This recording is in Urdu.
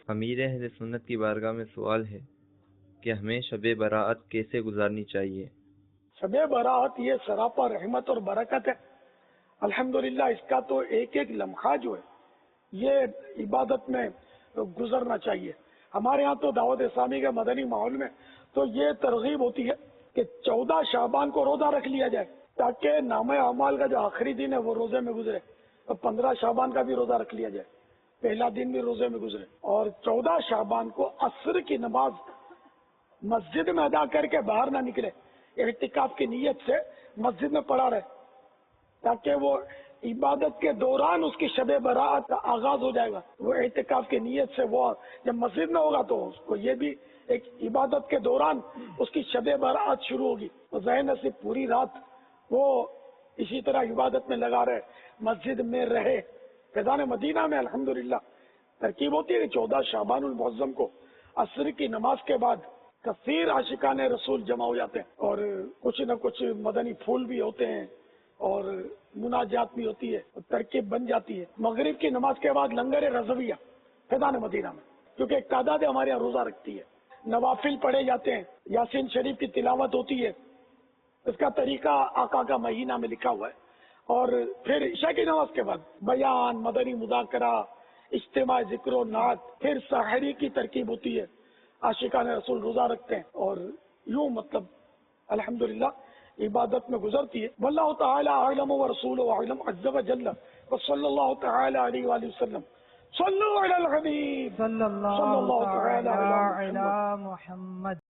امیر اہل سنت کی بارگاہ میں سوال ہے کہ ہمیں شب برات کیسے گزارنی چاہیے؟ شب برات یہ سراپا رحمت اور برکت ہے۔ الحمدللہ اس کا تو ایک ایک لمحہ جو ہے یہ عبادت میں گزرنا چاہیے۔ ہمارے ہاں تو دعوت اسلامی کے مدنی ماحول میں تو یہ ترغیب ہوتی ہے کہ 14 شعبان کو روزہ رکھ لیا جائے تاکہ نامہ اعمال کا جو آخری دن ہے وہ روزے میں گزرے، اور 15 شعبان کا بھی روزہ رکھ لیا جائے، پہلا دن بھی روزے میں گزرے، اور 14 شعبان کو عصر کی نماز مسجد میں ادا کر کے باہر نہ نکلے، اعتکاف کی نیت سے مسجد میں پڑا رہے تاکہ وہ عبادت کے دوران اس کی شب برات کا آغاز ہو جائے گا۔ وہ اعتکاف کی نیت سے وہ جب مسجد میں ہوگا تو اس کو یہ بھی ایک عبادت کے دوران اس کی شب برات شروع ہوگی، تو ذہن سے پوری رات وہ اسی طرح عبادت میں لگا رہے، مسجد میں رہے۔ فیضان مدینہ میں الحمدللہ ترکیب ہوتی ہے کہ 14 شعبان المعظم کو عصر کی نماز کے بعد کثیر عاشقان رسول جمع ہو جاتے ہیں، اور کچھ نہ کچھ مدنی پھول بھی ہوتے ہیں اور مناجات بھی ہوتی ہے، ترکیب بن جاتی ہے۔ مغرب کی نماز کے بعد لنگر رضویہ فیضان مدینہ میں، کیونکہ ایک تعداد ہمارے یہاں روزہ رکھتی ہے، نوافل پڑھے جاتے ہیں، یاسین شریف کی تلاوت ہوتی ہے، اس کا طریقہ آقا کا مہینہ میں لکھا ہوا ہے، اور پھر عشاء کی نماز کے بعد بیان، مدنی مذاکرہ، اجتماع ذکر و نعت، پھر سحری کی ترکیب ہوتی ہے، عاشقان رسول روزہ رکھتے ہیں، اور یوں مطلب الحمدللہ عبادت میں گزرتی ہے۔ واللہ تعالی اعلم ورسولہ اعلم عز وجل، وصلی اللہ تعالی علیہ وآلہ وسلم۔ صلو علی الحبیب صلی صلی اللہ اللہ تعالی تعالی علی محمد۔ علی محمد۔